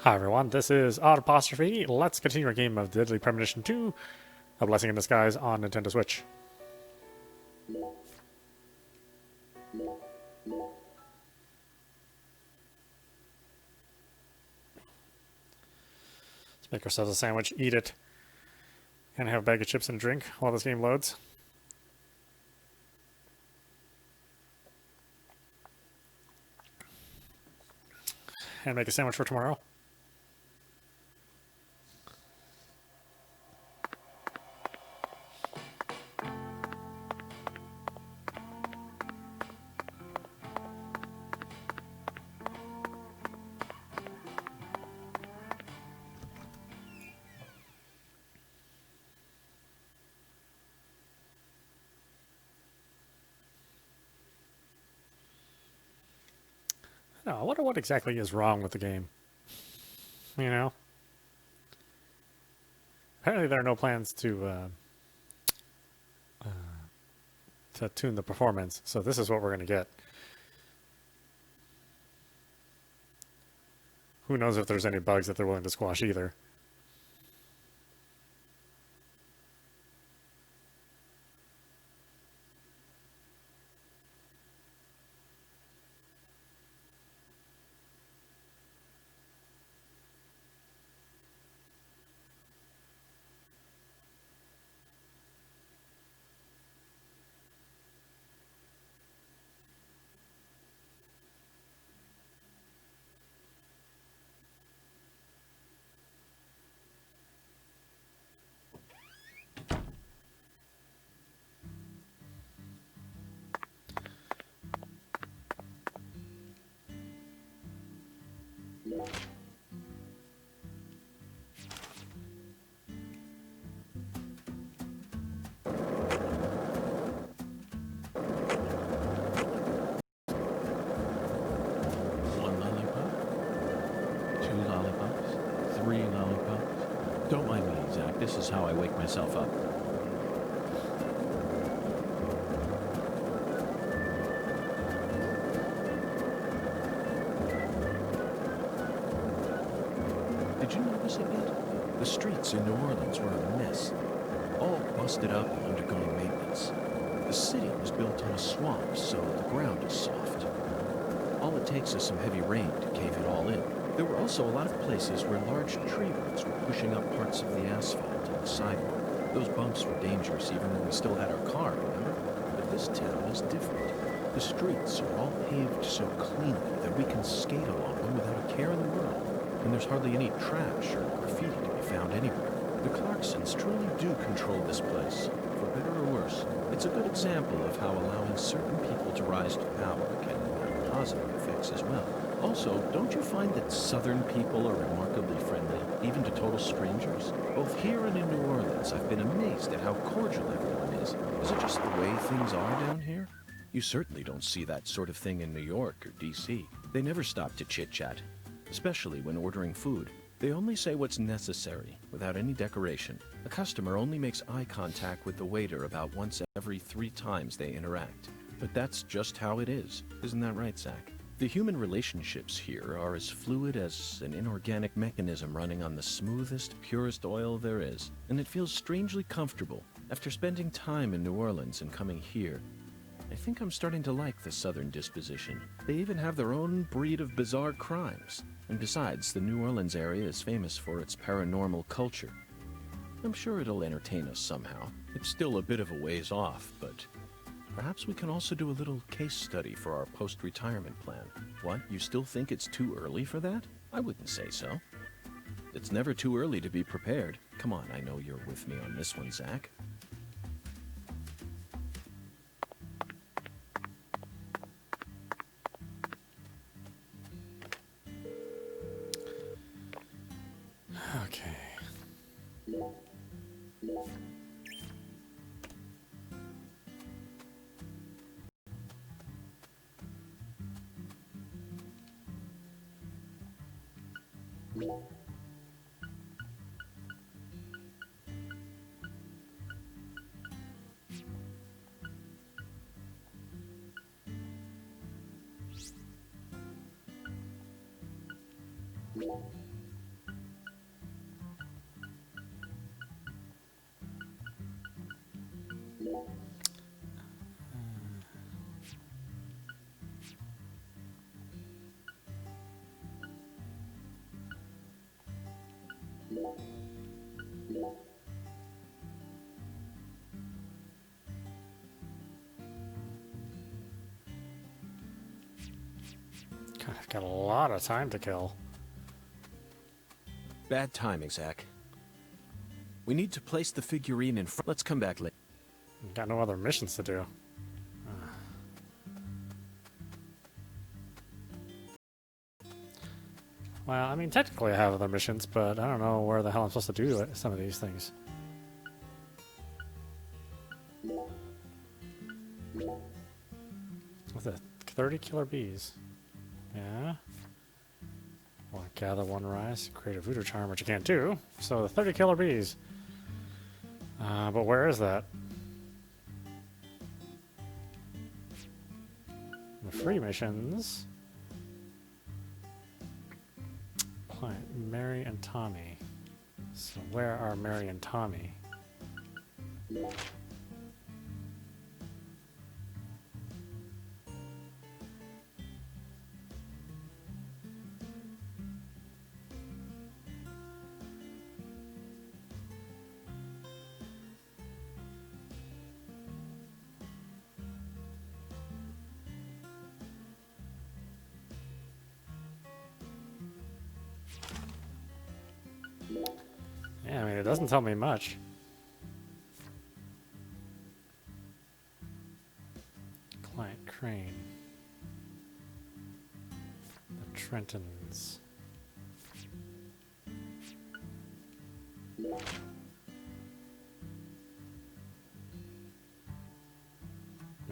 Hi everyone, this is audap. Let's continue our game of Deadly Premonition 2, A Blessing in Disguise on Nintendo Switch. Let's make ourselves a sandwich, eat it, and have a bag of chips and a drink while this game loads. And make a sandwich for tomorrow. Now, I wonder what exactly is wrong with the game. You know? Apparently there are no plans to tune the performance, so this is what we're going to get. Who knows if there's any bugs that they're willing to squash either. One lollipop, two lollipops, three lollipops. Don't mind me, Zach. This is how I wake myself up. Did you notice it yet? The streets in New Orleans were a mess. All busted up and undergoing maintenance. The city was built on a swamp, so the ground is soft. All it takes is some heavy rain to cave it all in. There were also a lot of places where large tree roots were pushing up parts of the asphalt and the sidewalk. Those bumps were dangerous even when we still had our car, remember? But this town is different. The streets are all paved so cleanly that we can skate along them without a care in the world. And there's hardly any trash or graffiti to be found anywhere. The Clarksons truly do control this place, for better or worse. It's a good example of how allowing certain people to rise to power can have positive effects as well. Also, don't you find that Southern people are remarkably friendly, even to total strangers? Both here and in New Orleans, I've been amazed at how cordial everyone is. Is it just the way things are down here? You certainly don't see that sort of thing in New York or D.C. They never stop to chit-chat, especially when ordering food. They only say what's necessary, without any decoration. A customer only makes eye contact with the waiter about once every 3 times they interact. But that's just how it is. Isn't that right, Zach? The human relationships here are as fluid as an inorganic mechanism running on the smoothest, purest oil there is. And it feels strangely comfortable. After spending time in New Orleans and coming here, I think I'm starting to like the Southern disposition. They even have their own breed of bizarre crimes. And besides, the New Orleans area is famous for its paranormal culture. I'm sure it'll entertain us somehow. It's still a bit of a ways off, but perhaps we can also do a little case study for our post-retirement plan. What, you still think it's too early for that? I wouldn't say so. It's never too early to be prepared. Come on, I know you're with me on this one, Zach. Okay. God, I've got a lot of time to kill. Bad timing, Zach. We need to place the figurine in front. Let's come back later. Got no other missions to do. Well, I mean, technically I have other missions, but I don't know where the hell I'm supposed to do some of these things. With the 30 killer bees. Yeah. Well, gather one rice, create a voodoo charm, which you can't do. So the 30 killer bees. But where is that? The free missions. Mary and Tommy. So where are Mary and Tommy? Yeah, I mean, it doesn't tell me much. Client Crane. The Trentons.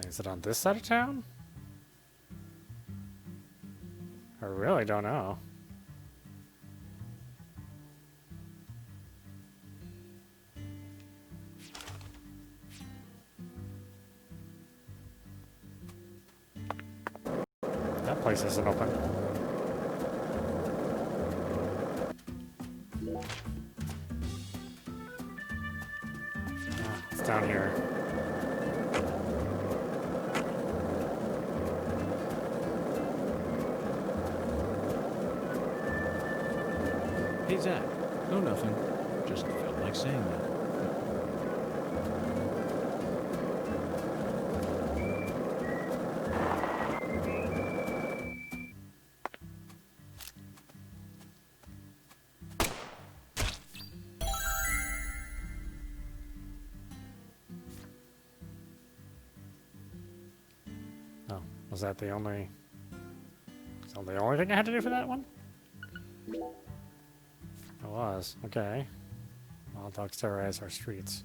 Is it on this side of town? I really don't know. That place isn't open. Oh, it's down here. Hey, Zach. No, nothing. Just felt like saying that. Oh, was that the only... Is that the only thing I had to do for that one? It was. Okay. Well, dogs terrorize our streets.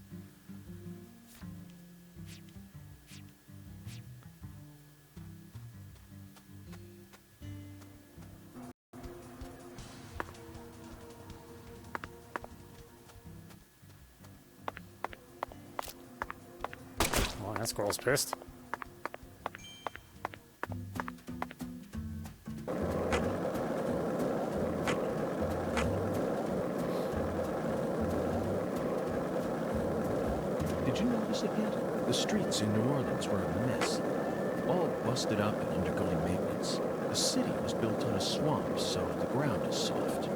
Oh, that squirrel's pissed. Did you notice it yet? The streets in New Orleans were a mess. All busted up and undergoing maintenance. The city was built on a swamp, so the ground is soft.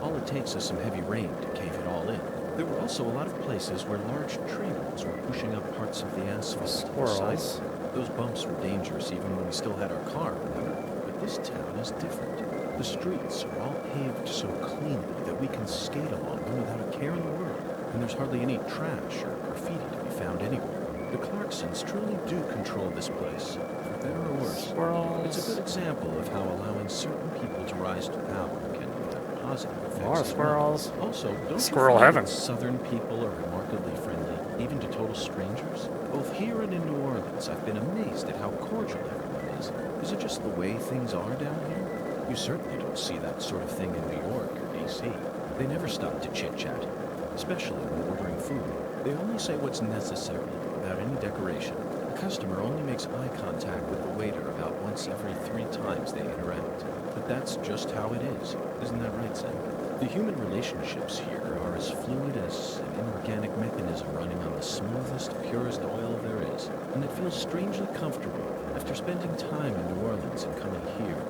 All it takes is some heavy rain to cave it all in. There were also a lot of places where large tree roots were pushing up parts of the asphalt. Squirrels. Those bumps were dangerous even when we still had our car, remember? But this town is different. The streets are all paved so cleanly that we can skate along them without a care in the world. And there's hardly any trash or graffiti to be found anywhere. The Clarksons truly do control this place, for better or worse. Squirrels. It's a good example of how allowing certain people to rise to power can have positive effects. More as well. squirrels. Also, don't Squirrel you find heaven. that Southern people are remarkably friendly, even to total strangers? Both here and in New Orleans, I've been amazed at how cordial everyone is. Is it just the way things are down here? You certainly don't see that sort of thing in New York or D.C. They never stop to chit-chat, especially when ordering food. They only say what's necessary, without any decoration. The customer only makes eye contact with the waiter about once every 3 times they interact. But that's just how it is. Isn't that right, Sam? The human relationships here are as fluid as an inorganic mechanism running on the smoothest, purest oil there is. And it feels strangely comfortable after spending time in New Orleans and coming here.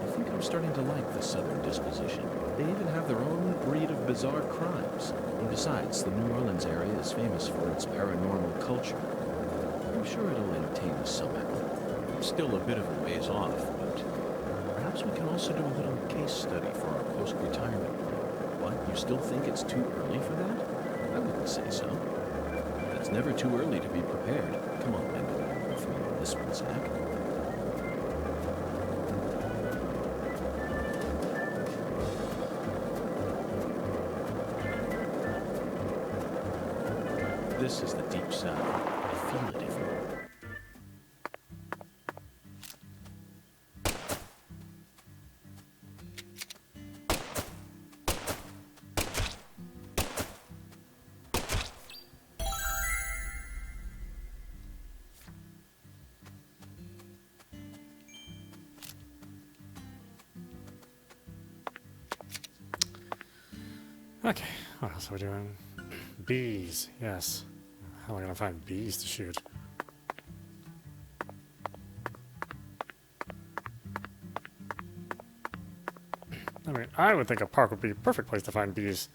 I think I'm starting to like the southern disposition. They even have their own breed of bizarre crimes. And besides, the New Orleans area is famous for its paranormal culture. I'm sure it'll entertain us somehow. Still a bit of a ways off, but perhaps we can also do a little case study for our post-retirement plan. What, you still think it's too early for that? I wouldn't say so. It's never too early to be prepared. Come on, bend over with me on this one, Zach. This is the deep south. I feel it everywhere. Okay, what else are we doing? Bees, yes. How am I gonna find bees to shoot? I mean, I would think a park would be a perfect place to find bees.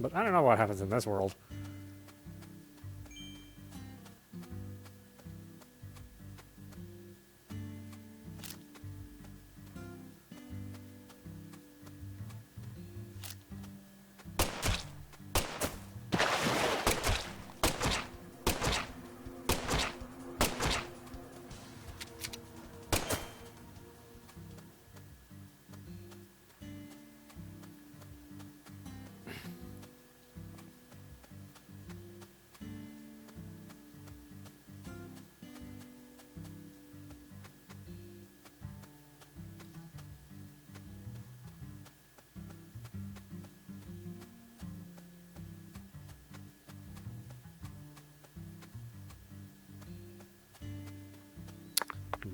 But I don't know what happens in this world.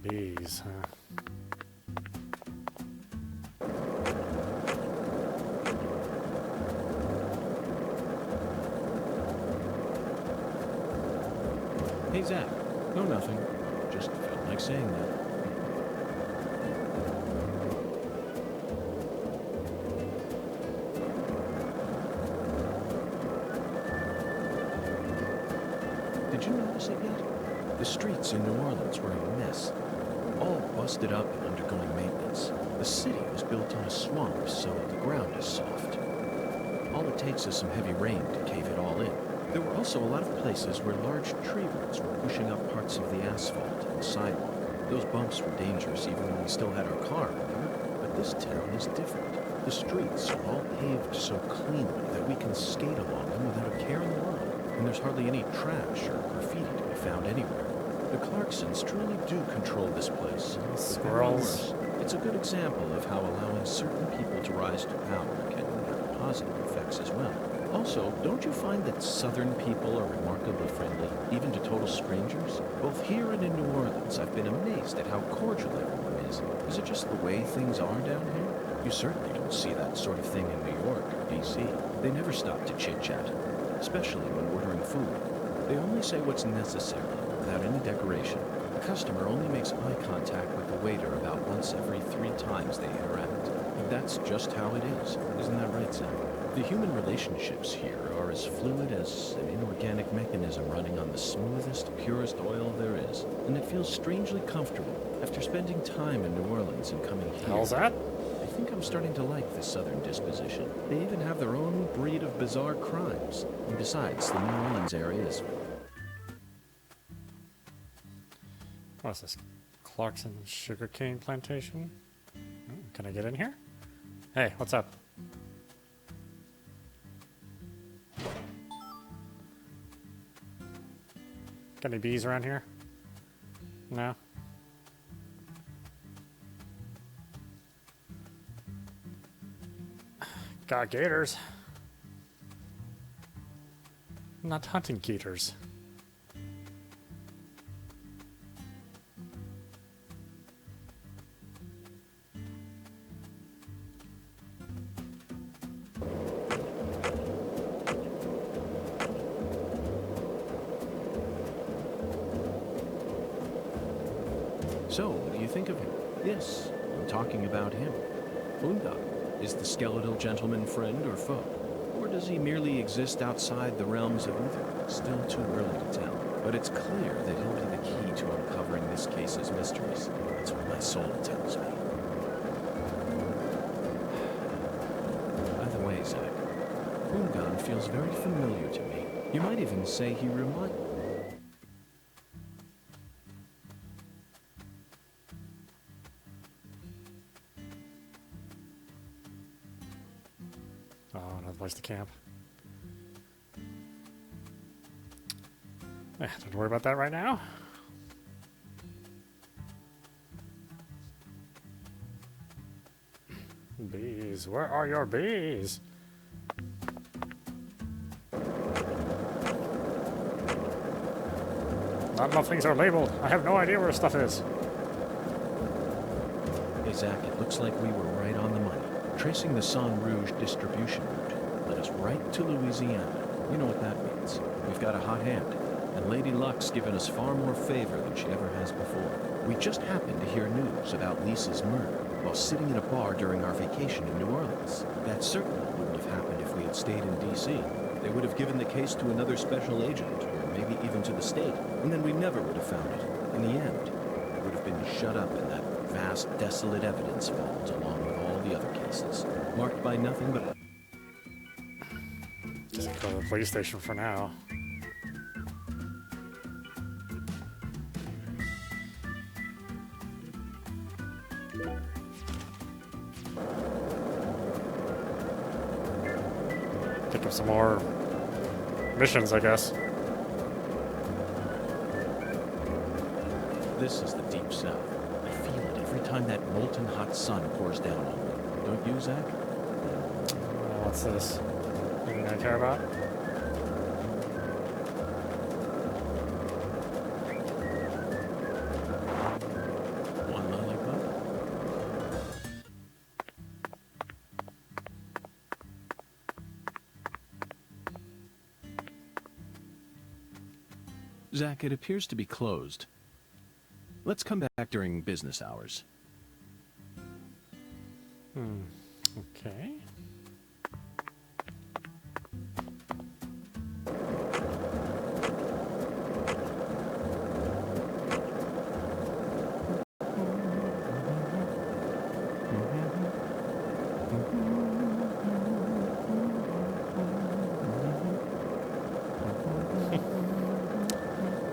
Bees, huh? Hey, Zach. No, nothing. Just felt like saying that. Did you notice it yet? The streets in New Orleans were a mess. All busted up and undergoing maintenance. The city was built on a swamp, so the ground is soft. All it takes is some heavy rain to cave it all in. There were also a lot of places where large tree roots were pushing up parts of the asphalt and sidewalk. Those bumps were dangerous even when we still had our car, remember? But this town is different. The streets are all paved so cleanly that we can skate along them without a care in the world. And there's hardly any trash or graffiti to be found anywhere. The Clarksons truly do control this place. Squirrels. It's a good example of how allowing certain people to rise to power can have positive effects as well. Also, don't you find that Southern people are remarkably friendly, even to total strangers? Both here and in New Orleans, I've been amazed at how cordial everyone is. Is it just the way things are down here? You certainly don't see that sort of thing in New York or D.C. They never stop to chit-chat, especially when ordering food. They only say what's necessary, without any decoration. The customer only makes eye contact with the waiter about once every 3 times they interact. And that's just how it is. Isn't that right, Sam? The human relationships here are as fluid as an inorganic mechanism running on the smoothest, purest oil there is. And it feels strangely comfortable after spending time in New Orleans and coming here. How's that? I think I'm starting to like the southern disposition. They even have their own breed of bizarre crimes. And besides, the New Orleans area is... What's this? Clarkson sugarcane plantation? Can I get in here? Hey, what's up? Got any bees around here? No? Got gators. Not hunting gators. So, what do you think of him? Yes, I'm talking about him. Funga. Is the skeletal gentleman friend or foe? Or does he merely exist outside the realms of either? Still too early to tell. But it's clear that he'll be the key to uncovering this case's mysteries. That's what my soul tells me. By the way, Zach, Fungan feels very familiar to me. You might even say he reminds... Oh, another place to camp. Don't worry about that right now. Bees, where are your bees? Not enough things are labeled. I have no idea where stuff is. Hey, Zach, it looks like we were right on the money. Tracing the Sang Rouge distribution route led us right to Louisiana. You know what that means. We've got a hot hand. And Lady Luck's given us far more favor than she ever has before. We just happened to hear news about Lisa's murder while sitting in a bar during our vacation in New Orleans. That certainly wouldn't have happened if we had stayed in D.C. They would have given the case to another special agent, or maybe even to the state, and then we never would have found it. In the end, it would have been shut up in that vast, desolate evidence vault along with all the other cases, marked by nothing but... Just go to the police station for now. Pick up some more missions, I guess. This is the Deep South. I feel it every time that molten hot sun pours down on me. Don't you, Zach? What's this? Anything I care about? One lollipop? Zach, it appears to be closed. Let's come back during business hours. Okay.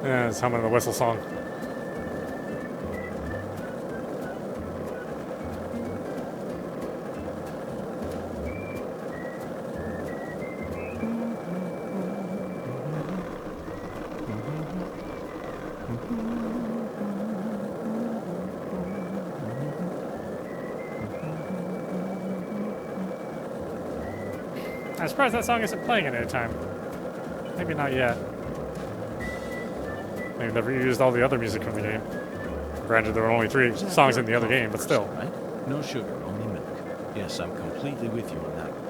Yeah, it's humming the whistle song. I'm surprised that song isn't playing at any time. Maybe not yet. They've never used all the other music from the game. Granted, there were only 3 songs in the other game, but still. Right? No sugar, only milk. Yes, I'm completely with you on that one.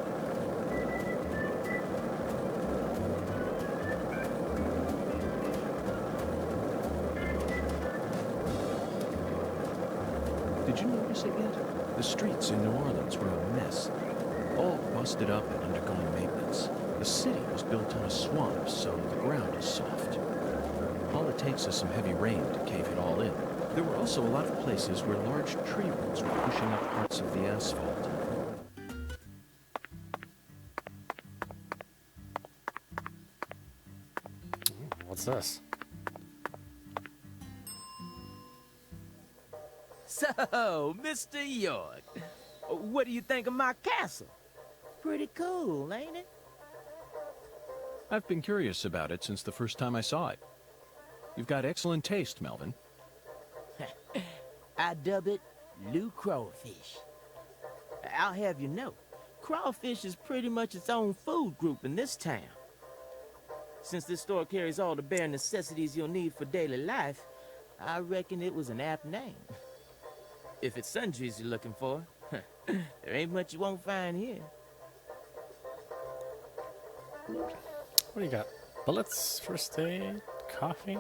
Did you notice it yet? The streets in New Orleans were a mess. All busted up and undergoing maintenance. The city was built on a swamp, so the ground is soft. All it takes is some heavy rain to cave it all in. There were also a lot of places where large tree roots were pushing up parts of the asphalt. What's this? So, Mr. York, what do you think of my castle? Pretty cool, ain't it? I've been curious about it since the first time I saw it. You've got excellent taste, Melvin. I dub it Lou Crawfish. I'll have you know, crawfish is pretty much its own food group in this town. Since this store carries all the bare necessities you'll need for daily life, I reckon it was an apt name. If it's sundries you're looking for, there ain't much you won't find here. What do you got? Bullets, first aid, coffee,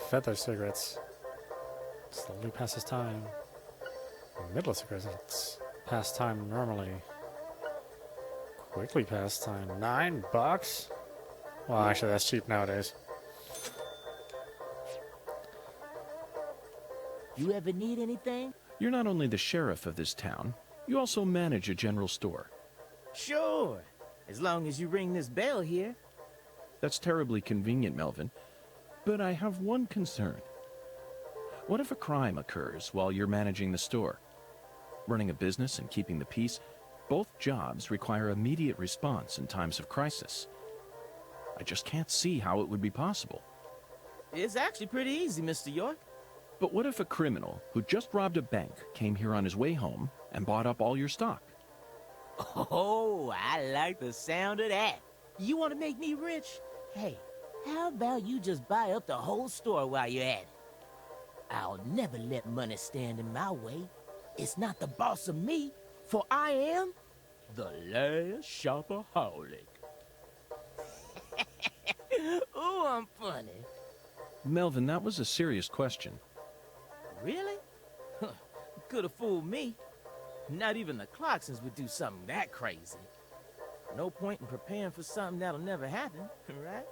feather cigarettes. Slowly passes time. Midless aggressive. It's pastime normally. Quickly pastime. $9? Well, actually, that's cheap nowadays. You ever need anything? You're not only the sheriff of this town, you also manage a general store. Sure. As long as you ring this bell here. That's terribly convenient, Melvin. But I have one concern. What if a crime occurs while you're managing the store? Running a business and keeping the peace, both jobs require immediate response in times of crisis. I just can't see how it would be possible. It's actually pretty easy, Mr. York. But what if a criminal who just robbed a bank came here on his way home and bought up all your stock? Oh, I like the sound of that. You want to make me rich? Hey, how about you just buy up the whole store while you're at it? I'll never let money stand in my way. It's not the boss of me, for I am the last shopaholic. Ooh, I'm funny. Melvin, that was a serious question. Really? Could have fooled me. Not even the Clarksons would do something that crazy. No point in preparing for something that'll never happen, right?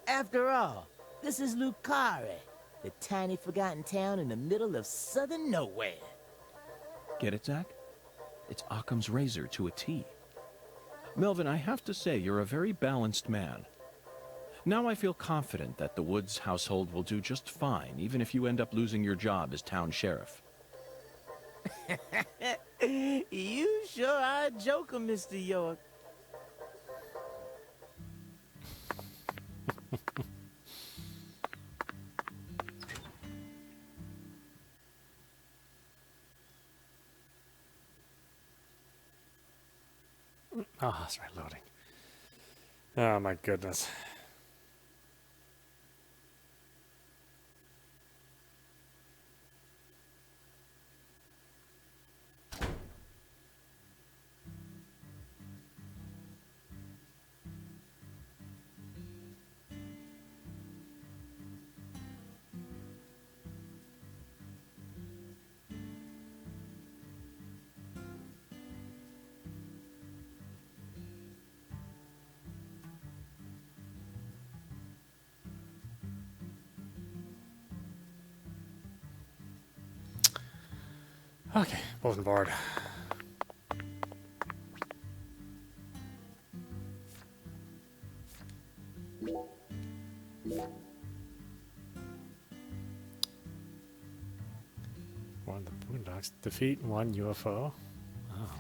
After all, this is Carré, the tiny forgotten town in the middle of southern nowhere. Get it, Zach? It's Occam's razor to a T. Melvin, I have to say you're a very balanced man. Now I feel confident that the Woods household will do just fine, even if you end up losing your job as town sheriff. You sure are a joker, Mr. York. Oh, that's right, loading. Oh, my goodness. Okay, bulletin board. One of the Boondocks. Defeat one UFO. Oh.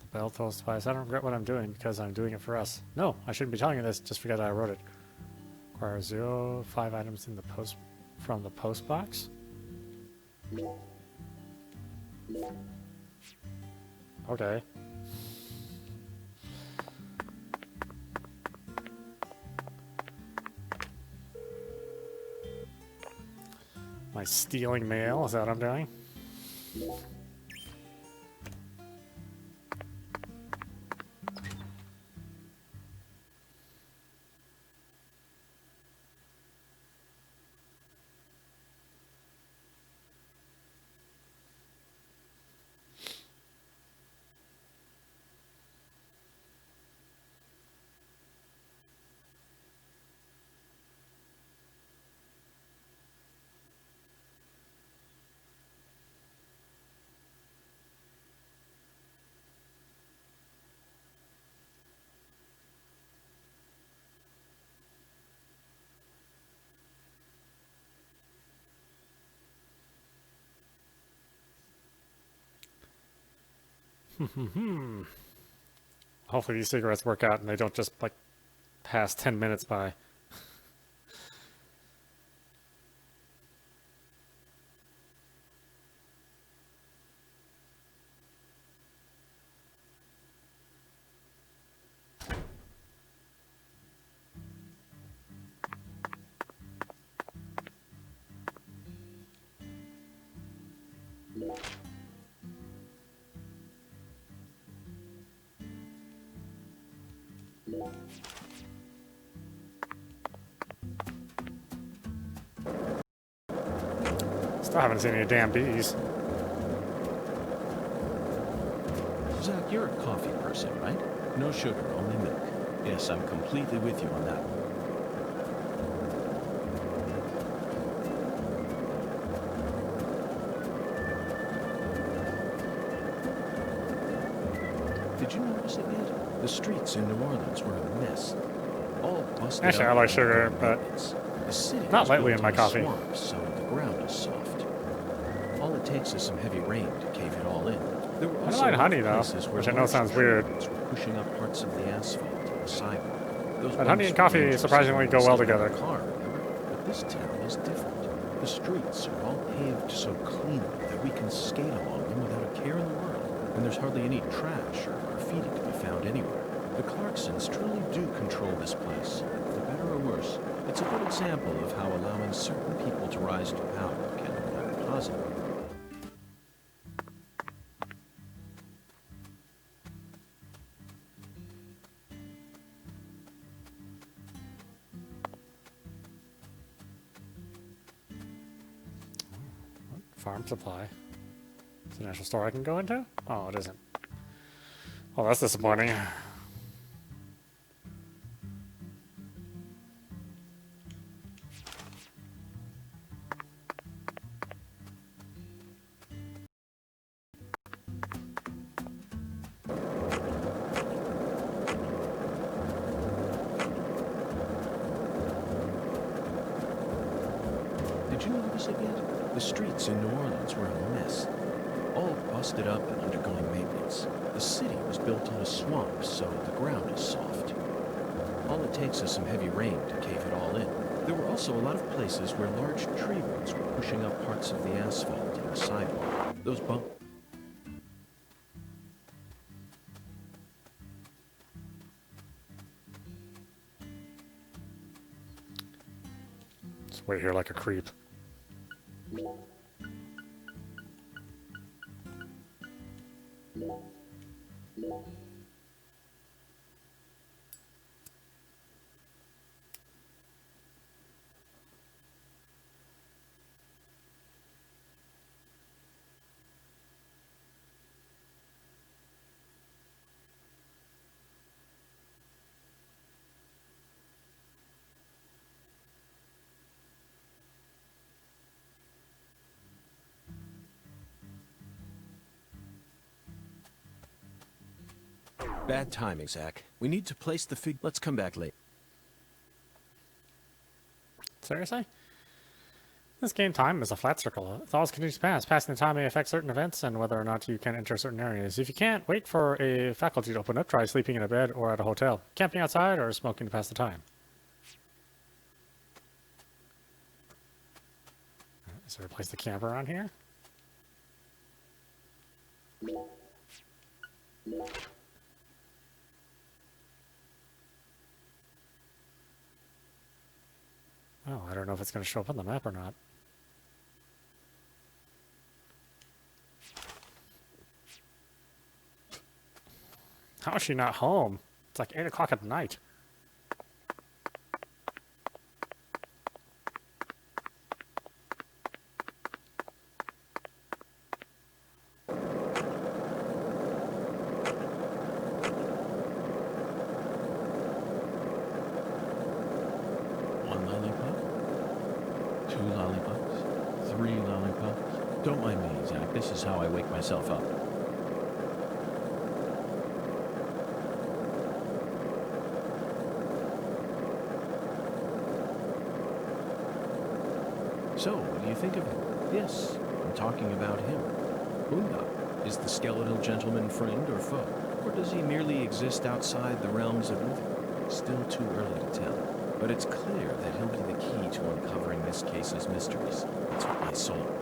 The bell tolls twice. I don't regret what I'm doing because I'm doing it for us. No, I shouldn't be telling you this just because I wrote it. Require 5 items in the post from the post box. Okay. Am I stealing mail? Is that what I'm doing? Hopefully these cigarettes work out and they don't just like pass 10 minutes by. I haven't seen any damn bees. Zach, you're a coffee person, right? No sugar, only milk. Yes, I'm completely with you on that one. Did you notice it yet? The streets in New Orleans were a mess. All busted Actually, up I like and sugar, underground but maintenance. The city not was lately built in my on a coffee. swamp, so the ground is soft. All it takes is some heavy rain to cave it all in. There were I also like a lot honey, of though, places where which I know large sounds tree weird. roots were pushing up parts of the asphalt and the sidewalk. Those But honey bumps and were coffee dangerous surprisingly if go you well still had a together. car, remember? But this town is different. The streets are all paved so cleanly that we can skate along them without a care in the world. And there's hardly any trash or graffiti to be found anywhere. The Clarksons truly do control this place, for better or worse. It's a good example of how allowing certain people to rise to power can have positive. Farm supply. It's a national store I can go into? Oh, it isn't. Well, that's disappointing. Did you notice it yet? The streets in New Orleans were a mess. All busted up and undergoing maintenance. The city was built on a swamp, so the ground is soft. All it takes is some heavy rain to cave it all in. There were also a lot of places where large tree roots were pushing up parts of the asphalt and the sidewalk. Those bumps. Just wait here like a creep. Bad timing, Zach. We need to place the fig. Let's come back late. Seriously? This game time is a flat circle. It always continues to pass. Passing the time may affect certain events and whether or not you can enter certain areas. If you can't, wait for a faculty to open up. Try sleeping in a bed or at a hotel. Camping outside or smoking to pass the time. Is there a place to camp around here? Oh, I don't know if it's going to show up on the map or not. How is she not home? It's like 8 o'clock at night. One lollipop? 2 lollipops? 3 lollipops? Don't mind me, Zach. This is how I wake myself up. So, what do you think of him? Yes, I'm talking about him. Audap, is the skeletal gentleman friend or foe? Or does he merely exist outside the realms of Uther? Still too early to tell. But it's clear that he'll be the key to uncovering this case's mysteries. That's what my soul.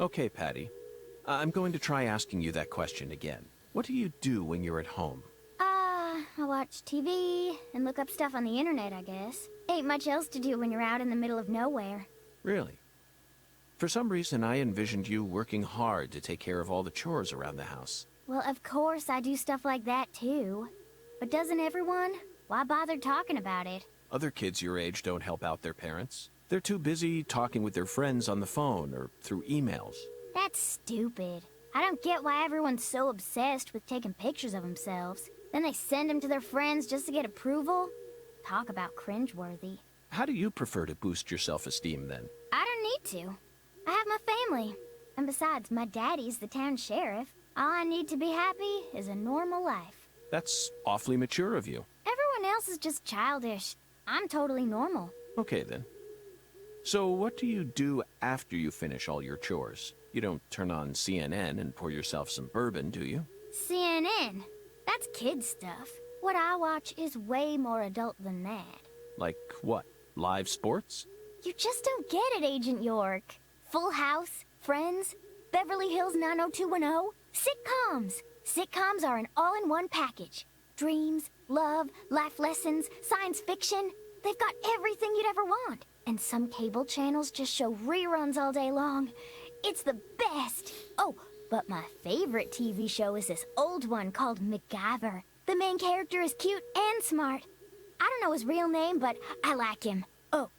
Okay, Patty. I'm going to try asking you that question again. What do you do when you're at home? I watch TV and look up stuff on the internet, I guess. Ain't much else to do when you're out in the middle of nowhere. Really? For some reason, I envisioned you working hard to take care of all the chores around the house. Well, of course I do stuff like that, too. But doesn't everyone? Why bother talking about it? Other kids your age don't help out their parents. They're too busy talking with their friends on the phone or through emails. That's stupid. I don't get why everyone's so obsessed with taking pictures of themselves. Then they send them to their friends just to get approval. Talk about cringeworthy. How do you prefer to boost your self-esteem, then? I don't need to. I have my family. And besides, my daddy's the town sheriff. All I need to be happy is a normal life. That's awfully mature of you. Everyone else is just childish. I'm totally normal. Okay, then. So what do you do after you finish all your chores? You don't turn on CNN and pour yourself some bourbon, do you? CNN? That's kid stuff. What I watch is way more adult than that. Like what? Live sports? You just don't get it, Agent York. Full House, Friends, Beverly Hills 90210, sitcoms. Sitcoms are an all-in-one package. Dreams, love, life lessons, science fiction. They've got everything you'd ever want. And some cable channels just show reruns all day long. It's the best. Oh, but my favorite TV show is this old one called MacGyver. The main character is cute and smart. I don't know his real name, but I like him. Oh,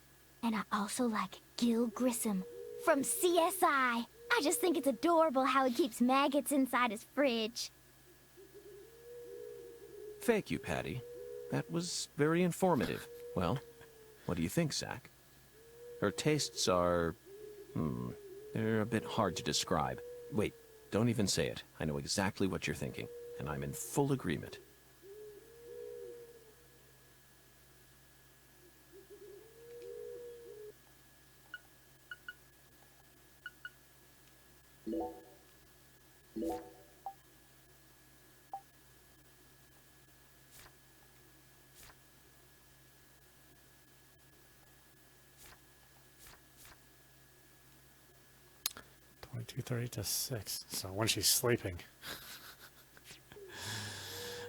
and I also like Gil Grissom from CSI. I just think it's adorable how he keeps maggots inside his fridge. Thank you, Patty. That was very informative. Well, what do you think, Zach? Her tastes are... they're a bit hard to describe. Wait, don't even say it. I know exactly what you're thinking, and I'm in full agreement. $22.30 to 6. So when she's sleeping.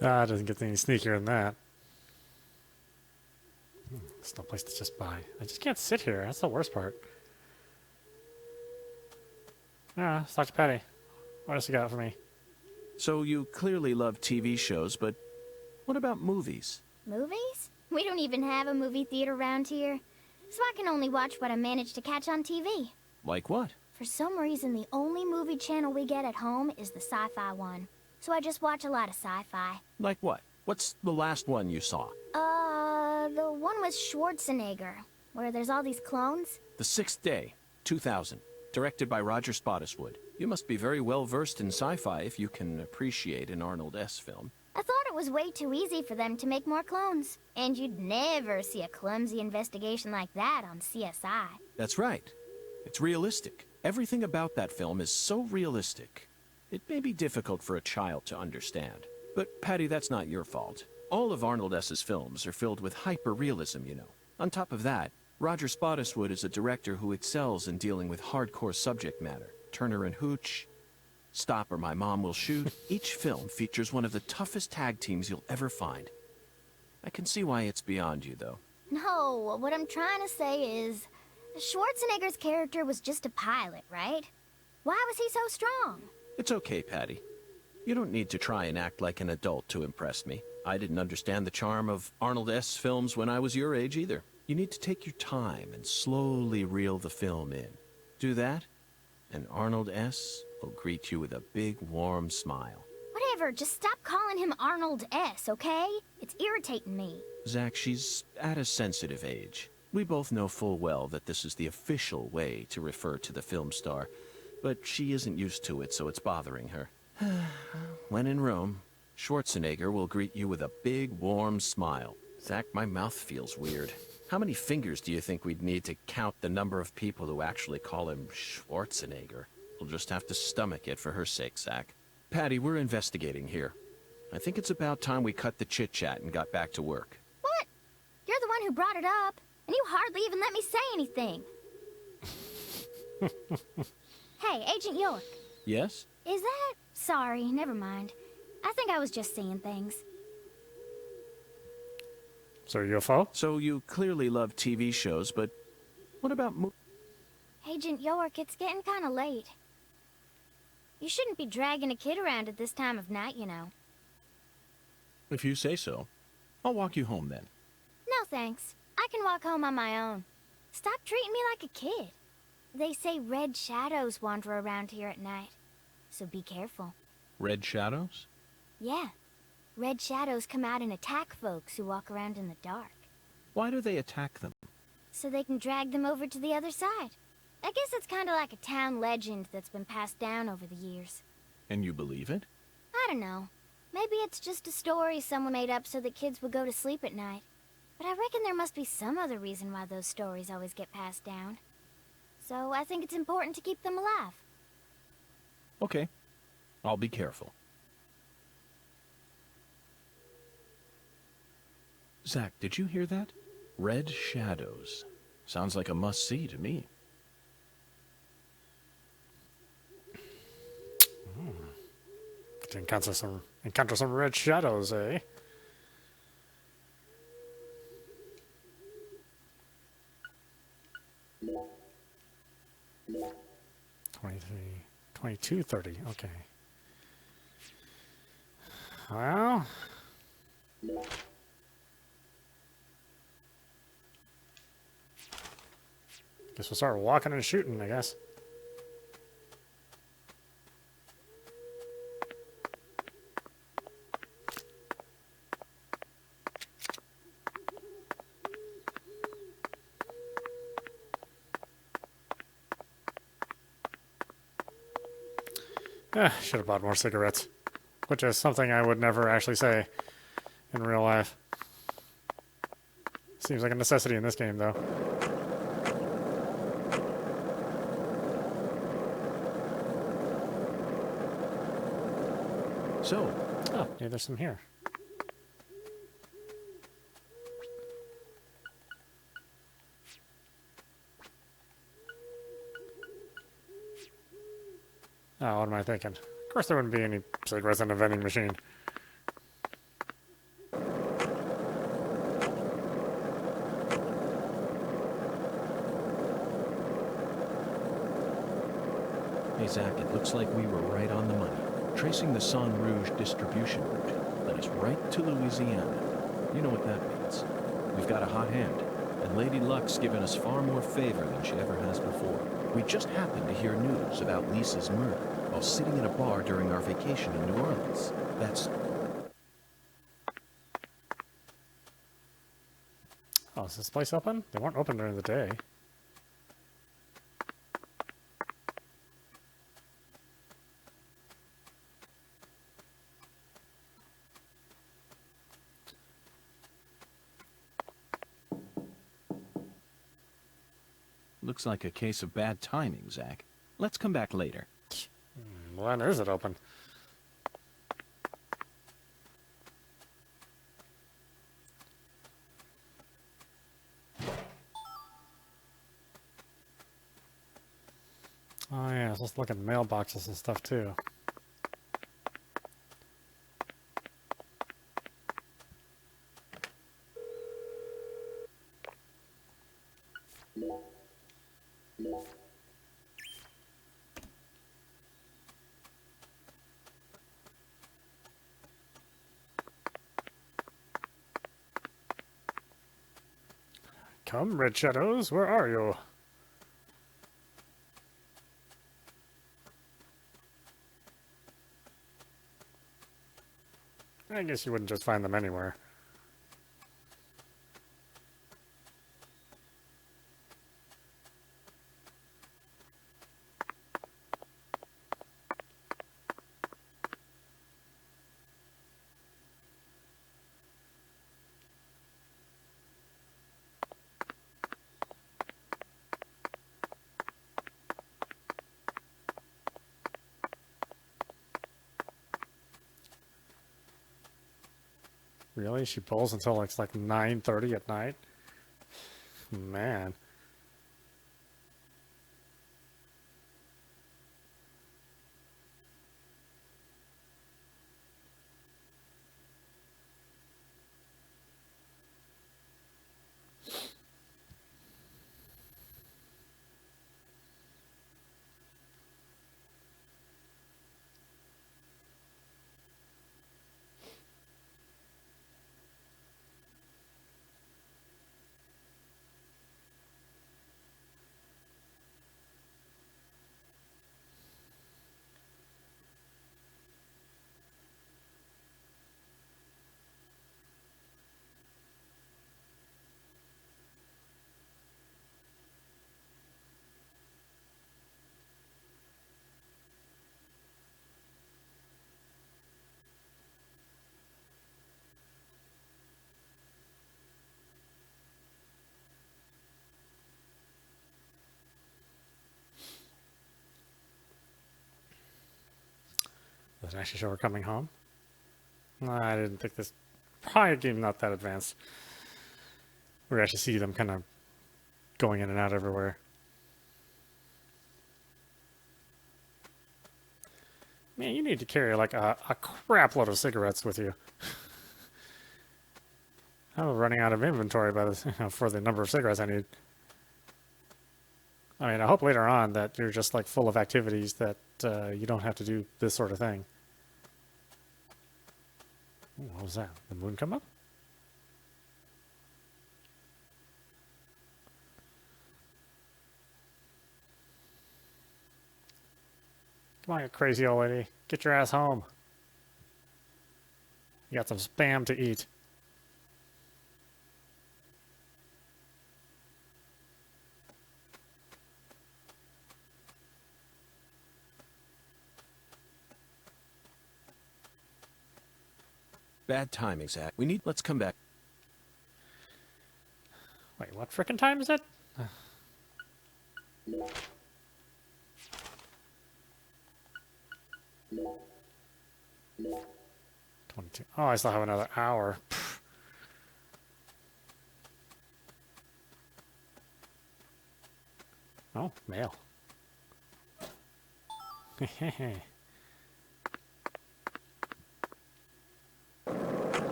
It doesn't get any sneakier than that. There's no place to just buy. I just can't sit here. That's the worst part. Yeah, let's talk to Patty. What else you got for me? So you clearly love TV shows, but what about movies? Movies? We don't even have a movie theater around here. So I can only watch what I manage to catch on TV. Like what? For some reason, the only movie channel we get at home is the sci-fi one. So I just watch a lot of sci-fi. Like what? What's the last one you saw? The one with Schwarzenegger, where there's all these clones. The Sixth Day, 2000. Directed by Roger Spottiswoode. You must be very well versed in sci-fi if you can appreciate an Arnold S. film. I thought it was way too easy for them to make more clones. And you'd never see a clumsy investigation like that on CSI. That's right. It's realistic. Everything about that film is so realistic. It may be difficult for a child to understand. But, Patty, that's not your fault. All of Arnold S.'s films are filled with hyper-realism, you know. On top of that, Roger Spottiswoode is a director who excels in dealing with hardcore subject matter. Turner and Hooch, Stop or My Mom Will Shoot. Each film features one of the toughest tag teams you'll ever find. I can see why it's beyond you, though. No, what I'm trying to say is... Schwarzenegger's character was just a pilot, right? Why was he so strong? It's okay, Patty. You don't need to try and act like an adult to impress me. I didn't understand the charm of Arnold S. films when I was your age either. You need to take your time and slowly reel the film in. Do that, and Arnold S. will greet you with a big, warm smile. Whatever, just stop calling him Arnold S., okay? It's irritating me. Zach, she's at a sensitive age. We both know full well that this is the official way to refer to the film star, but she isn't used to it, so it's bothering her. When in Rome, Schwarzenegger will greet you with a big, warm smile. Zach, my mouth feels weird. How many fingers do you think we'd need to count the number of people who actually call him Schwarzenegger? We'll just have to stomach it for her sake, Zach. Patty, we're investigating here. I think it's about time we cut the chit-chat and got back to work. What? You're the one who brought it up, and you hardly even let me say anything. Hey, Agent York. Yes? Is that... Sorry, never mind. I think I was just seeing things. So UFO? So you clearly love TV shows, but what about Agent York, it's getting kinda late. You shouldn't be dragging a kid around at this time of night, you know. If you say so. I'll walk you home then. No thanks. I can walk home on my own. Stop treating me like a kid. They say red shadows wander around here at night. So be careful. Red shadows? Yeah. Red shadows come out and attack folks who walk around in the dark. Why do they attack them? So they can drag them over to the other side. I guess it's kinda like a town legend that's been passed down over the years. And you believe it? I don't know. Maybe it's just a story someone made up so that kids would go to sleep at night. But I reckon there must be some other reason why those stories always get passed down. So I think it's important to keep them alive. Okay. I'll be careful. Zach, did you hear that? Red shadows. Sounds like a must-see to me. To encounter some red shadows, eh? $23, $22.30. Okay. Well, guess we'll start walking and shooting, I guess. Should have bought more cigarettes. Which is something I would never actually say in real life. Seems like a necessity in this game, though. So, Oh, yeah, there's some here. Oh, what am I thinking? Of course there wouldn't be any cigarettes in a vending machine. hey Zach, it looks like we were right on the money. Tracing the Sang Rouge distribution route led us right to Louisiana. You know what that means. We've got a hot hand, and Lady Luck's given us far more favor than she ever has before. We just happened to hear news about Lisa's murder while sitting in a bar during our vacation in New Orleans. That's... Oh, is this place open? They weren't open during the day. Looks like a case of bad timing, Zach. Let's come back later. When is it open? Oh yeah, let's look at mailboxes and stuff too. Come, Red Shadows, where are you? I guess you wouldn't just find them anywhere. Really? She bowls until it's like 9:30 at night? Man. Does it actually show we're coming home? No, I didn't think this. Probably a game not that advanced. We actually see them kind of going in and out everywhere. Man, you need to carry like a crap load of cigarettes with you. I'm running out of inventory by this, for the number of cigarettes I need. I mean, I hope later on that you're just like full of activities that you don't have to do this sort of thing. Ooh, what was that? The moon come up? Come on, you crazy old lady. Get your ass home. You got some spam to eat. Bad timing, Zach. Let's come back. Wait, what frickin' time is it? 22. Oh, I still have another hour. Pfft. Oh, mail. Hey,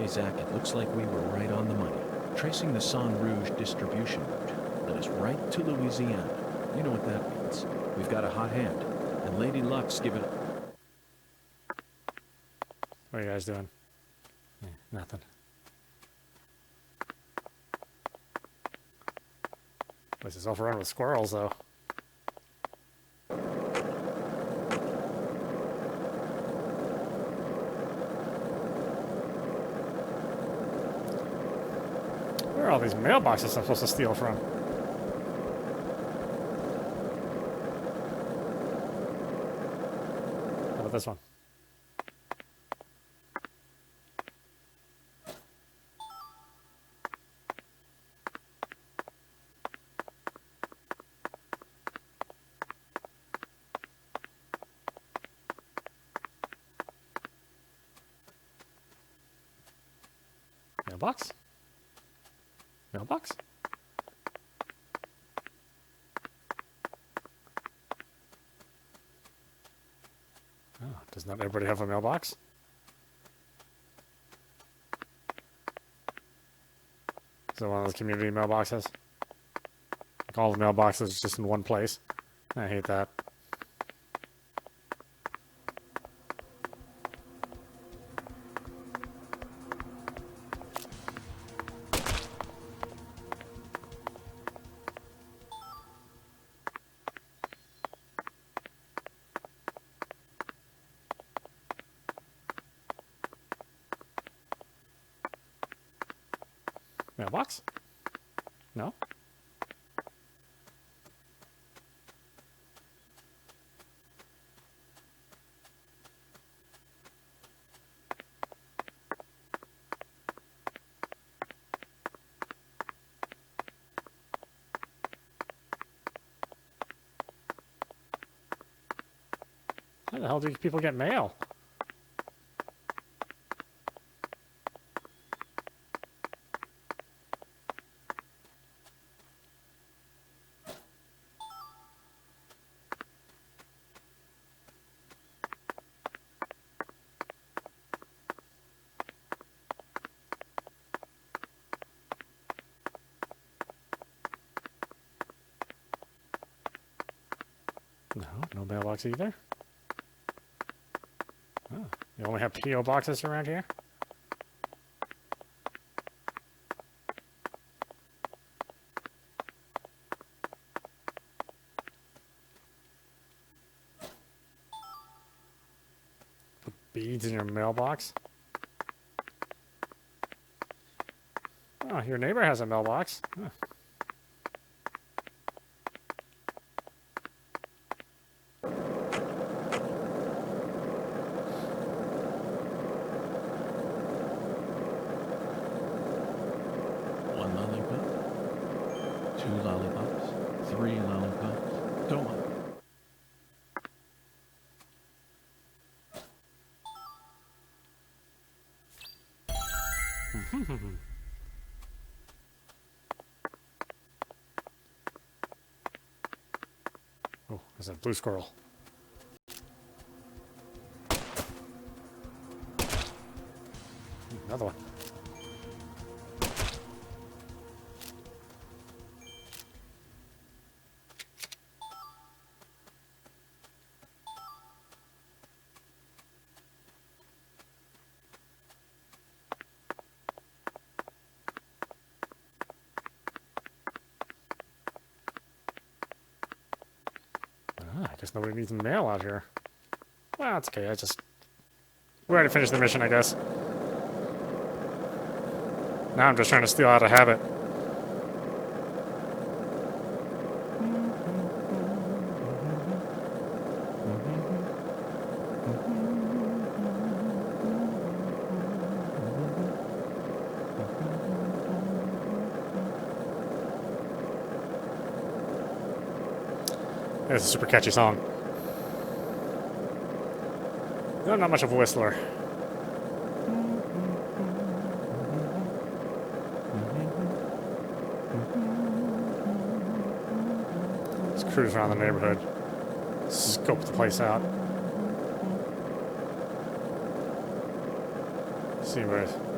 Zach, it looks like we were right on the money. Tracing the Sang Rouge distribution route led us right to Louisiana. You know what that means. We've got a hot hand, and Lady Luck's given... What are you guys doing? Nothing. This is overrun with squirrels, though. Where are all these mailboxes I'm supposed to steal from? How about this one? Mailbox? Mailbox? Oh, does not everybody have a mailbox? Is it one of those community mailboxes? Like all the mailboxes just in one place? I hate that. Mailbox? No? How the hell do people get mail? No, no mailbox either. Oh, you only have P.O. boxes around here? Put beads in your mailbox? Oh, your neighbor has a mailbox. Huh. One lollipop? 2 lollipops, 3 lollipops. Don't mind. Oh, there's a blue squirrel. Another one. I guess nobody needs mail out here. Well, it's okay. We already finished the mission, I guess. Now I'm just trying to steal out of habit. It's a super catchy song. I'm not much of a whistler. Let's cruise around the neighborhood. Scope the place out. See if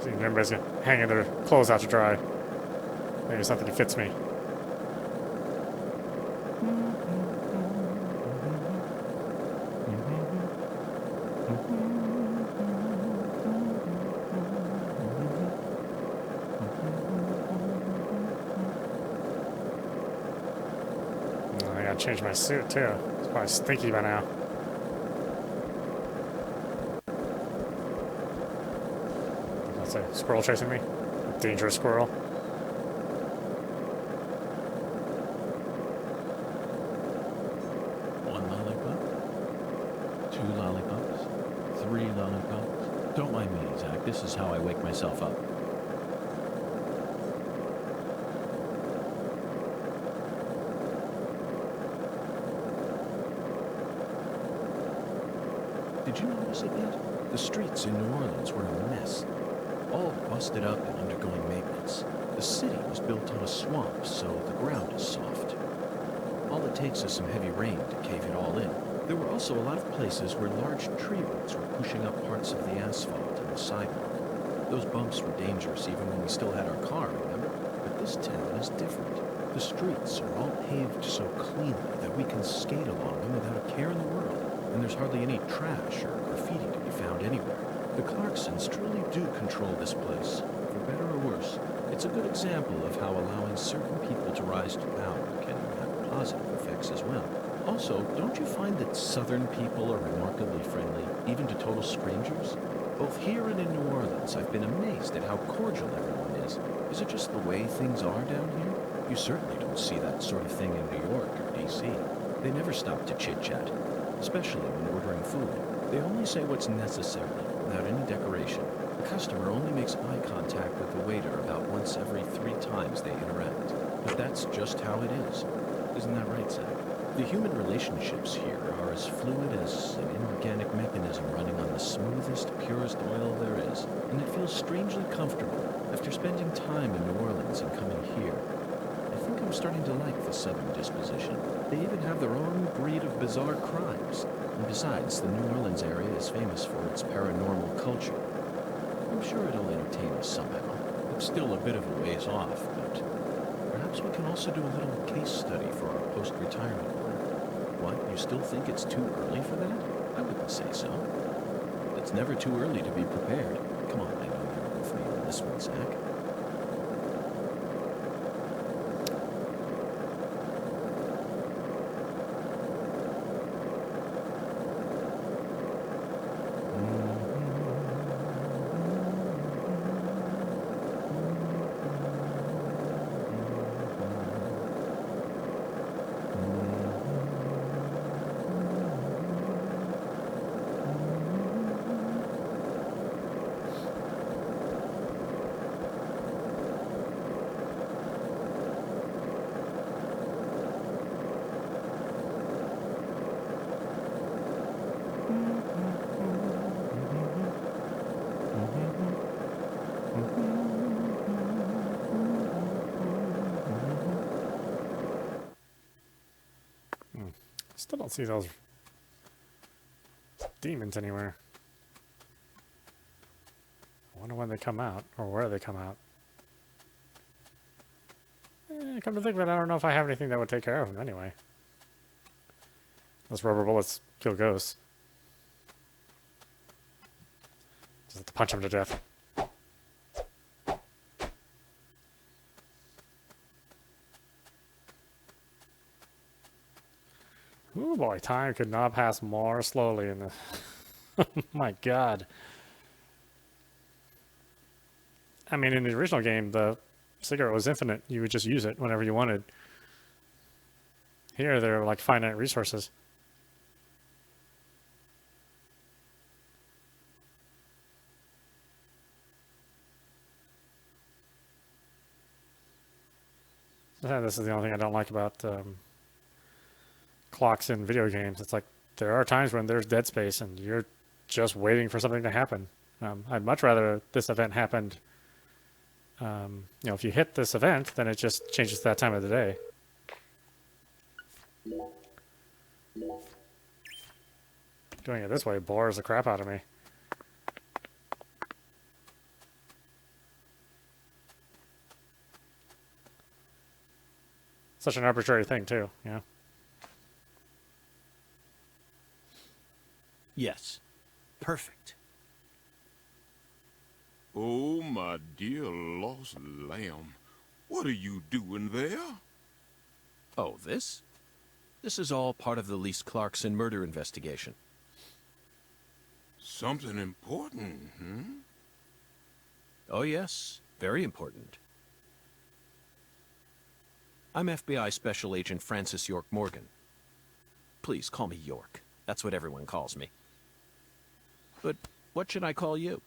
everybody's hanging their clothes out to dry. Maybe something that fits me. Change my suit too. It's probably stinky by now. That's a squirrel chasing me. A dangerous squirrel. One lollipop, 2 lollipops, 3 lollipops. Don't mind me, Zach. This is how I wake myself up. Did you notice it yet? The streets in New Orleans were a mess. All busted up and undergoing maintenance. The city was built on a swamp, so the ground is soft. All it takes is some heavy rain to cave it all in. There were also a lot of places where large tree roots were pushing up parts of the asphalt and the sidewalk. Those bumps were dangerous even when we still had our car, remember? But this town is different. The streets are all paved so cleanly that we can skate along them without a care in the world. And there's hardly any trash or graffiti to be found anywhere. The Clarksons truly do control this place, for better or worse. It's a good example of how allowing certain people to rise to power can have positive effects as well. Also, don't you find that Southern people are remarkably friendly, even to total strangers? Both here and in New Orleans, I've been amazed at how cordial everyone is. Is it just the way things are down here? You certainly don't see that sort of thing in New York or D.C. They never stop to chit-chat. Especially when ordering food. They only say what's necessary, without any decoration. The customer only makes eye contact with the waiter about once every 3 times they interact. But that's just how it is. Isn't that right, Zach? The human relationships here are as fluid as an inorganic mechanism running on the smoothest, purest oil there is. And it feels strangely comfortable after spending time in New Orleans and coming here. I think I'm starting to like the Southern disposition. They even have their own breed of bizarre crimes. And besides, the New Orleans area is famous for its paranormal culture. I'm sure it'll entertain us somehow. It's still a bit of a ways off, but perhaps we can also do a little case study for our post-retirement plan. What, you still think it's too early for that? I wouldn't say so. It's never too early to be prepared. Come on, I know you're with me on this one, Zach. Still don't see those demons anywhere. I wonder when they come out, or where they come out. Come to think of it, I don't know if I have anything that would take care of them anyway. Those rubber bullets kill ghosts. Just have to punch them to death. Ooh boy, time could not pass more slowly in the... My god. I mean, in the original game, the cigarette was infinite. You would just use it whenever you wanted. Here, they're like finite resources. This is the only thing I don't like about clocks in video games. It's like there are times when there's dead space and you're just waiting for something to happen. I'd much rather this event happened. You know, if you hit this event, then it just changes that time of the day. Doing it this way bores the crap out of me. Such an arbitrary thing, too, yeah. Yes. Perfect. Oh, my dear lost lamb. What are you doing there? Oh, this? This is all part of the Lise Clarkson murder investigation. Something important, hmm? Oh, yes. Very important. I'm FBI Special Agent Francis York Morgan. Please call me York. That's what everyone calls me. But what should I call you?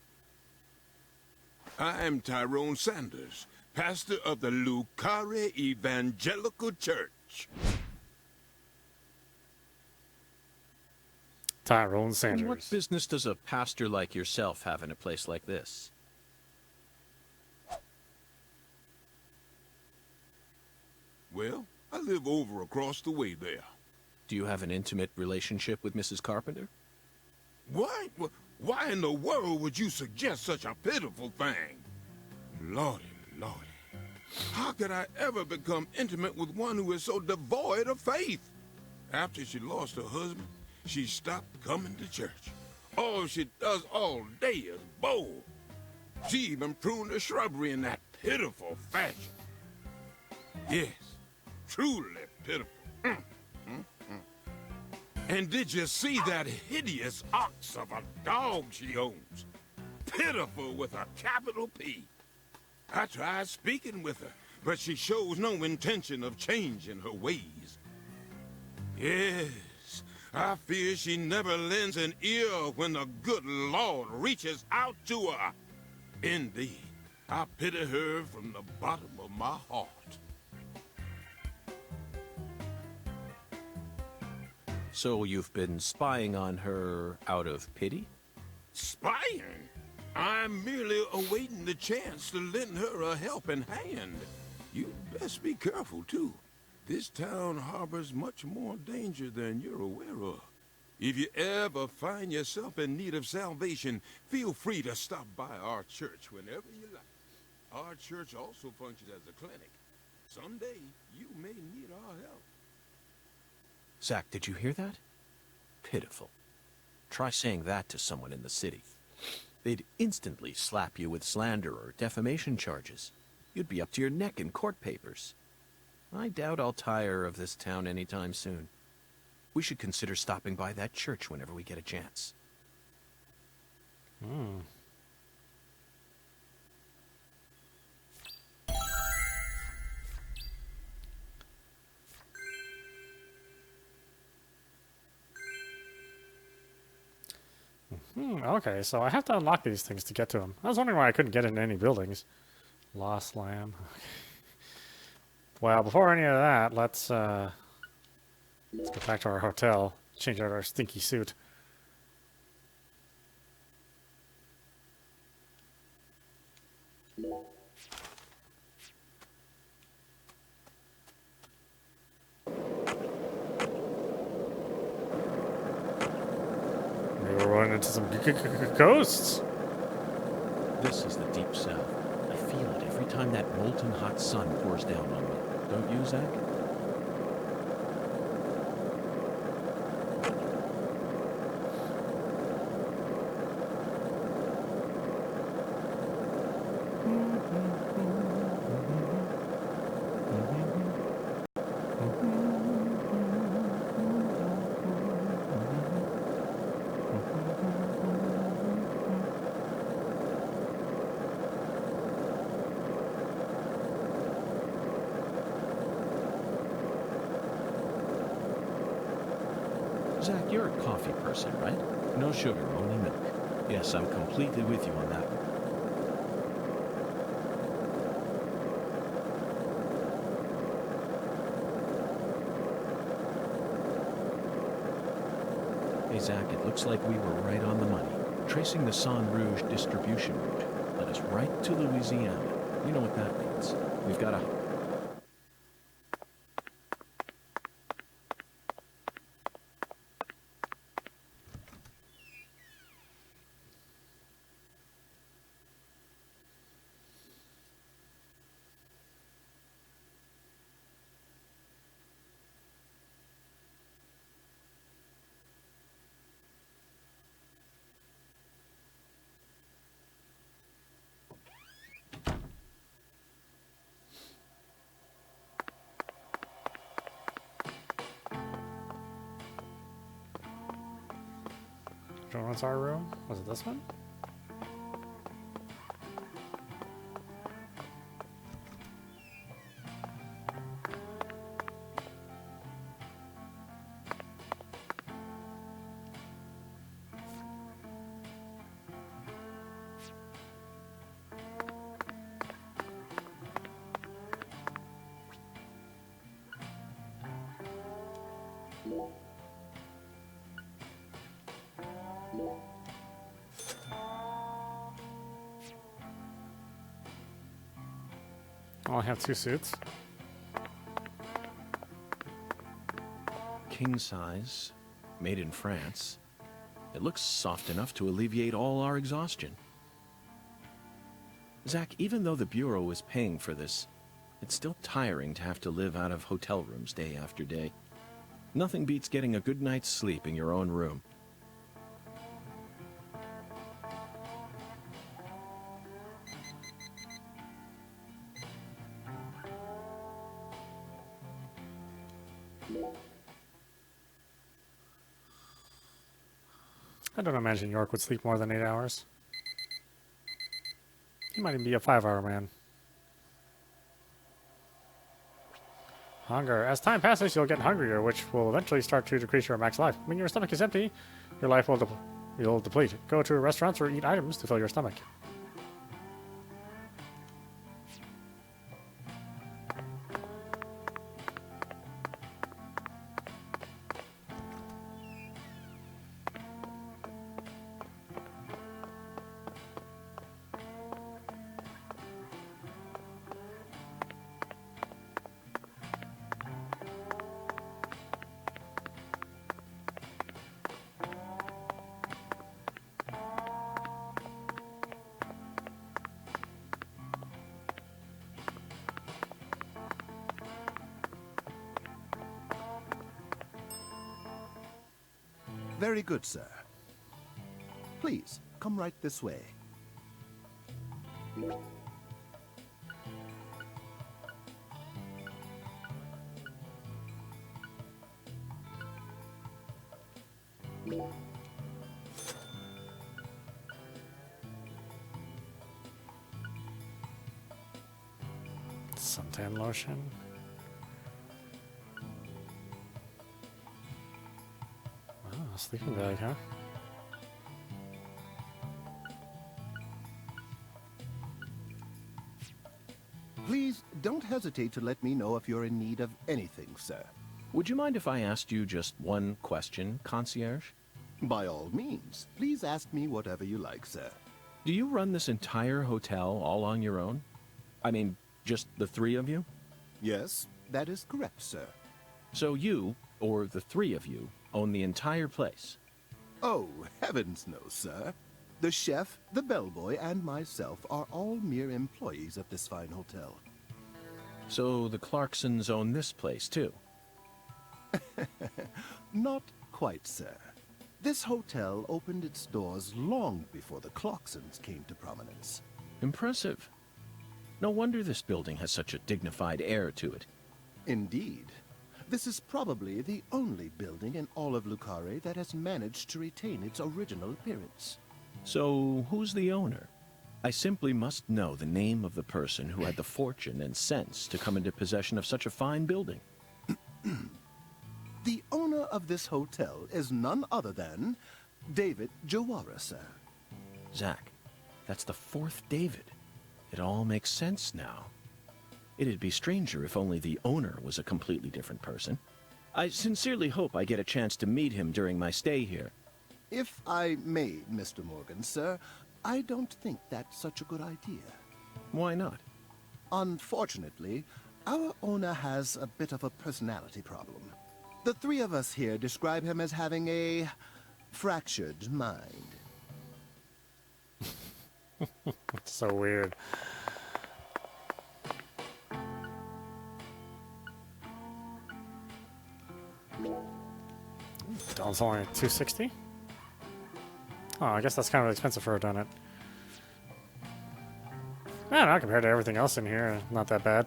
I am Tyrone Sanders, pastor of the Carré Evangelical Church. Tyrone Sanders. And what business does a pastor like yourself have in a place like this? Well, I live over across the way there. Do you have an intimate relationship with Mrs. Carpenter? Why? Why in the world would you suggest such a pitiful thing? Lordy, lordy. How could I ever become intimate with one who is so devoid of faith? After she lost her husband, she stopped coming to church. All she does all day is bowl. She even pruned the shrubbery in that pitiful fashion. Yes, truly pitiful. And did you see that hideous ox of a dog she owns? Pitiful with a capital P. I tried speaking with her, but she shows no intention of changing her ways. Yes, I fear she never lends an ear when the good Lord reaches out to her. Indeed, I pity her from the bottom of my heart. So you've been spying on her out of pity? Spying? I'm merely awaiting the chance to lend her a helping hand. You'd best be careful, too. This town harbors much more danger than you're aware of. If you ever find yourself in need of salvation, feel free to stop by our church whenever you like. Our church also functions as a clinic. Someday, you may need our help. Zach, did you hear that? Pitiful. Try saying that to someone in the city. They'd instantly slap you with slander or defamation charges. You'd be up to your neck in court papers. I doubt I'll tire of this town anytime soon. We should consider stopping by that church whenever we get a chance. Okay, so I have to unlock these things to get to them. I was wondering why I couldn't get into any buildings. Lost lamb. Well, before any of that, let's go back to our hotel, change out our stinky suit. we're running into some ghosts. This is the deep south. I feel it every time that molten hot sun pours down on me. Don't you, Zach? Zach, you're a coffee person, right? No sugar, only milk. Yes, I'm completely with you on that one. Hey, Zach, it looks like we were right on the money. Tracing the San Rouge distribution route led us right to Louisiana. You know what that means. We've got a... What's our room? Was it this one? I only have 2 suits. King size, made in France. It looks soft enough to alleviate all our exhaustion. Zach, even though the Bureau is paying for this, it's still tiring to have to live out of hotel rooms day after day. Nothing beats getting a good night's sleep in your own room. I don't imagine York would sleep more than 8 hours. He might even be a 5-hour man. Hunger. As time passes, you'll get hungrier, which will eventually start to decrease your max life. When your stomach is empty, your life will deplete. Go to restaurants or eat items to fill your stomach. Very good, sir. Please, come right this way. Suntan lotion. Oh, sleeping bag, huh? Please don't hesitate to let me know if you're in need of anything, sir. Would you mind if I asked you just one question, concierge? By all means, please ask me whatever you like, sir. Do you run this entire hotel all on your own? I mean, just the three of you? Yes, that is correct, sir. So you, or the three of you, own the entire place? Oh, heavens no, sir. The chef, the bellboy, and myself are all mere employees of this fine hotel. So the Clarksons own this place, too? Not quite, sir. This hotel opened its doors long before the Clarksons came to prominence. Impressive. No wonder this building has such a dignified air to it. Indeed. This is probably the only building in all of Carré that has managed to retain its original appearance. So, who's the owner? I simply must know the name of the person who had the fortune and sense to come into possession of such a fine building. The owner of this hotel is none other than David Jawara, sir. Zach, that's the fourth David. It all makes sense now. It'd be stranger if only the owner was a completely different person. I sincerely hope I get a chance to meet him during my stay here. If I may, Mr. Morgan, sir, I don't think that's such a good idea. Why not? Unfortunately, our owner has a bit of a personality problem. The three of us here describe him as having a fractured mind. It's so weird. It's only $260. Oh, I guess that's kind of expensive for a donut. I don't know, compared to everything else in here, not that bad.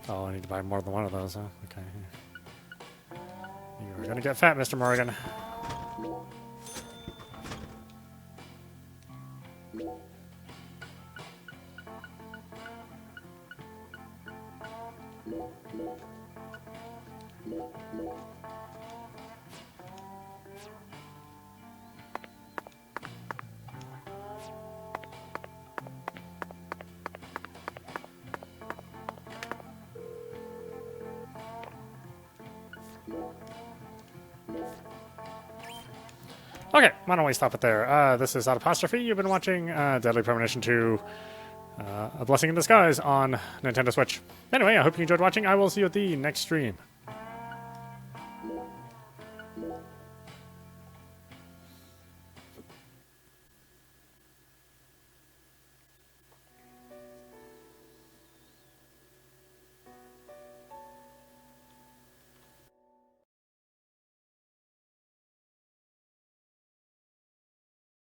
Oh, I need to buy more than one of those, huh? Okay. You're gonna get fat, Mr. Morgan. Okay, why don't we stop it there? This is Apostrophe. You've been watching Deadly Premonition 2, A Blessing in Disguise on Nintendo Switch. Anyway, I hope you enjoyed watching. I will see you at the next stream.